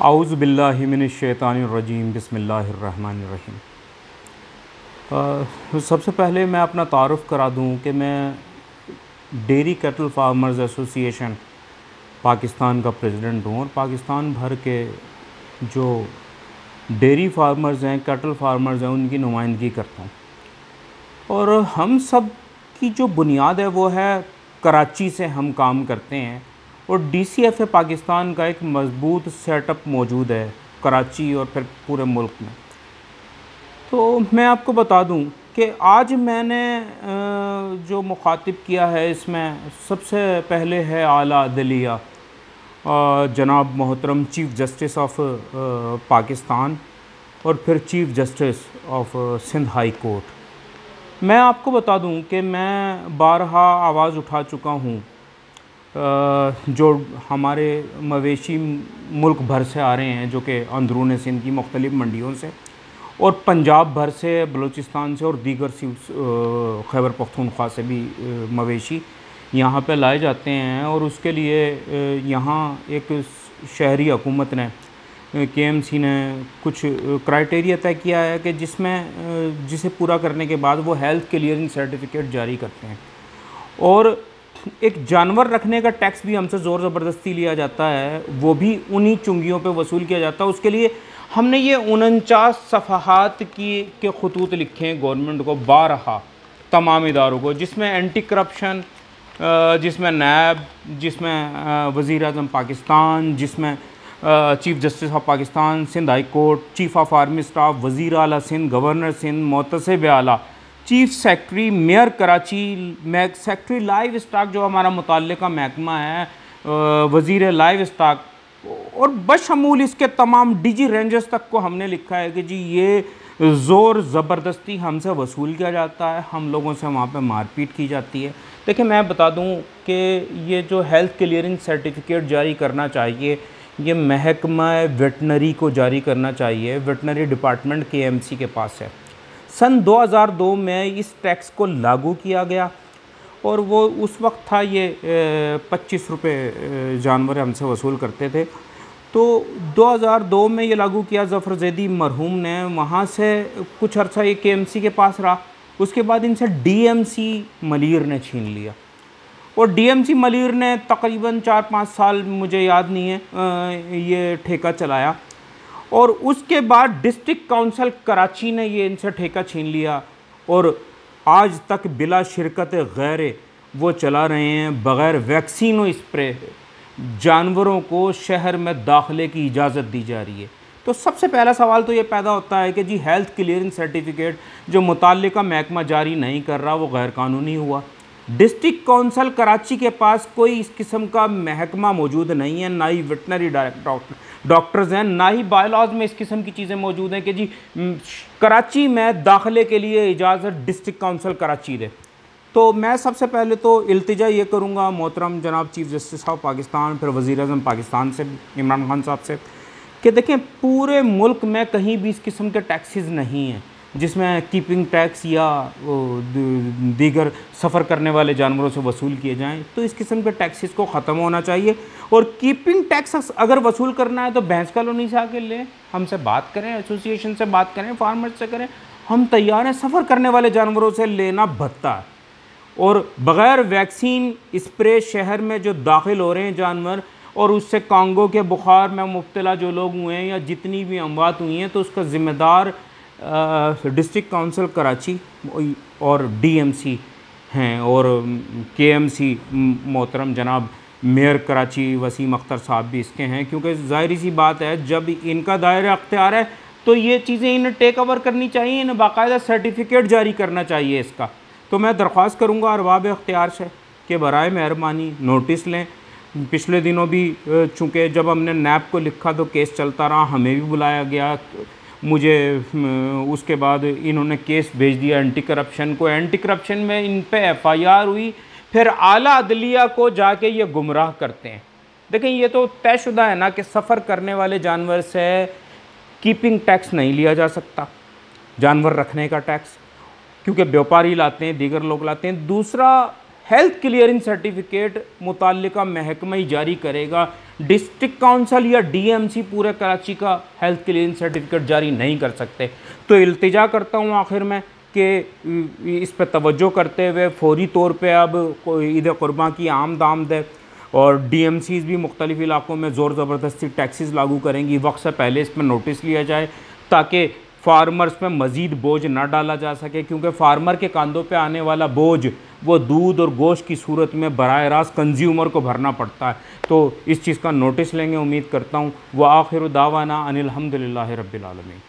आऊज़ु बिल्लाहि मिनश्शैतानिर्रजीम बिस्मिल्लाहिर्रहमानिर्रहीम। सबसे पहले मैं अपना तारुफ़ करा दूं कि मैं dairy cattle farmers association Pakistan का प्रेसिडेंट हूं और पाकिस्तान भर के जो डेयरी फार्मर्स हैं, कैटल फार्मर्स हैं, उनकी नुमाइंदगी करता हूं। और हम सब की जो बुनियाद है वो है कराची से हम काम करते हैं और DCFA पाकिस्तान का एक मजबूत सेटअप मौजूद है कराची और फिर पूरे मुल्क में। तो मैं आपको बता दूं कि आज मैंने जो मुखातिब किया है इसमें सबसे पहले है आला अदलिया जनाब मोहतरम चीफ़ जस्टिस ऑफ पाकिस्तान और फिर chief justice of Sindh high court. मैं आपको बता दूं कि मैं बारहा आवाज़ उठा चुका हूं जो हमारे मवेशी मुल्क भर से आ रहे हैं, जो कि अंदरून सिंध की मुख्तलिफ़ मंडियों से और पंजाब भर से, बलूचिस्तान से और दीगर खैबर पख्तूनख्वा से भी मवेशी यहाँ पे लाए जाते हैं। और उसके लिए यहाँ एक शहरी हुकूमत ने KMC ने कुछ क्राइटेरिया तय किया है कि जिसे पूरा करने के बाद वो हेल्थ क्लियरिंग सर्टिफिकेट जारी करते हैं। और एक जानवर रखने का टैक्स भी हमसे ज़ोर ज़बरदस्ती लिया जाता है, वो भी उन्हीं चुंगियों पे वसूल किया जाता है। उसके लिए हमने ये 49 सफ़हात के खतूत लिखे हैं गवर्नमेंट को, बारहा तमाम इदारों को, जिसमें एंटी करप्शन, जिसमें नैब, जिसमें वज़ीर आज़म पाकिस्तान, जिसमें chief justice of Pakistan, Sindh high court, chief of army staff, वज़ीर आला सिंध, गवर्नर सिंध, मोहतसिब आला, chief secretary, mayor Karachi, secretary livestock जो हमारा मुताल्लिका महकमा है, वज़ीर लाइव स्टाक, और बशमूल इसके तमाम DG रेंजर्स तक को हमने लिखा है कि जी ये ज़ोर ज़बरदस्ती हमसे वसूल किया जाता है, हम लोगों से वहाँ पे मारपीट की जाती है। देखिए, मैं बता दूँ कि ये जो हेल्थ क्लियरिंग सर्टिफिकेट जारी करना चाहिए, ये महकमा वेटनरी को जारी करना चाहिए, वेटनरी डिपार्टमेंट KMC के पास है। सन 2002 में इस टैक्स को लागू किया गया और वो उस वक्त था ये 25 रुपये जानवर हमसे वसूल करते थे। तो 2002 में ये लागू किया, ज़फ़र ज़ैदी मरहूम ने, वहाँ से कुछ अर्सा ये KMC के पास रहा। उसके बाद इनसे DMC मलीर ने छीन लिया और DMC मलीर ने तकरीबन 4-5 साल, मुझे याद नहीं है, ये ठेका चलाया। और उसके बाद डिस्ट्रिक्ट काउंसिल कराची ने ये इनसे ठेका छीन लिया और आज तक बिला शिरकत गैर वो चला रहे हैं, बग़ैर वैक्सीन और स्प्रे जानवरों को शहर में दाखिले की इजाज़त दी जा रही है। तो सबसे पहला सवाल तो ये पैदा होता है कि जी हेल्थ क्लियरिंग सर्टिफिकेट जो मुताल्लिका महकमा जारी नहीं कर रहा वो गैर कानूनी हुआ। डिस्ट्रिक्ट काउंसिल कराची के पास कोई इस किस्म का महकमा मौजूद नहीं है, ना ही वेटनरी डॉक्टर्स हैं, ना ही बायलॉज में इस किस्म की चीज़ें मौजूद हैं कि जी कराची में दाखिले के लिए इजाज़त डिस्ट्रिक्ट काउंसिल कराची दे। तो मैं सबसे पहले तो इल्तिजा ये करूँगा मोहतरम जनाब चीफ़ जस्टिस ऑफ पाकिस्तान, फिर वज़ीर आज़म पाकिस्तान से, इमरान खान साहब से, कि देखें पूरे मुल्क में कहीं भी इस किस्म के टैक्सेस नहीं हैं जिसमें कीपिंग टैक्स या दीगर सफ़र करने वाले जानवरों से वसूल किए जाएं। तो इस किस्म के टैक्सेस को ख़त्म होना चाहिए और कीपिंग टैक्स अगर वसूल करना है तो भैंस कॉलोनी से आके लें, हमसे बात करें, एसोसिएशन से बात करें, फार्मर्स से करें, हम तैयार हैं। सफ़र करने वाले जानवरों से लेना भत्ता है और बग़ैर वैक्सीन स्प्रे शहर में जो दाखिल हो रहे हैं जानवर और उससे कांगो के बुखार में मुब्तला जो लोग हुए हैं या जितनी भी अमवात हुई हैं, तो उसका ज़िम्मेदार डिस्ट्रिक्ट काउंसिल कराची और DMC हैं और KMC मोहतरम जनाब मेयर कराची वसीम अख्तर साहब भी इसके हैं, क्योंकि ज़ाहिर सी बात है जब इनका दायरा अख्तियार है तो ये चीज़ें इन्हें टेक ओवर करनी चाहिए, इन्हें बाकायदा सर्टिफिकेट जारी करना चाहिए इसका। तो मैं दरख्वास्त करूँगा अरबाब अख्तियार से कि बराए मेहरबानी नोटिस लें। पिछले दिनों भी चूँकि जब हमने नैब को लिखा तो केस चलता रहा, हमें भी बुलाया गया, मुझे उसके बाद इन्होंने केस भेज दिया एंटी करप्शन को, एंटी करप्शन में इन पे FIR हुई, फिर आला अदलिया को जाके ये गुमराह करते हैं। देखें, ये तो तयशुदा है ना कि सफ़र करने वाले जानवर से कीपिंग टैक्स नहीं लिया जा सकता, जानवर रखने का टैक्स, क्योंकि व्यापारी लाते हैं, दीगर लोग लाते हैं। दूसरा, हेल्थ क्लियरिंग सर्टिफिकेट मुतल्लिका महकमा ही जारी करेगा। डिस्ट्रिक्ट काउंसिल या डीएमसी पूरे कराची का हेल्थ क्लियरिंग सर्टिफिकेट जारी नहीं कर सकते। तो इल्तिजा करता हूँ आखिर में कि इस पर तवज्जो करते हुए फ़ौरी तौर पे अब ईद क़ुरबान की आमद है और डीएमसीज़ भी मुख्तलिफ़ इलाक़ों में ज़ोर ज़बरदस्ती टैक्सेस लागू करेंगी। वक्त से पहले इस पर नोटिस लिया जाए ताकि फार्मर्स पे मज़ीद बोझ ना डाला जा सके, क्योंकि फार्मर के कंधों पे आने वाला बोझ वो दूध और गोश्त की सूरत में बराह रास्त कंज्यूमर को भरना पड़ता है। तो इस चीज़ का नोटिस लेंगे, उम्मीद करता हूँ। व आखिर दावाना अनिल हम्दुलिल्लाहि रब्बिल आलमीन।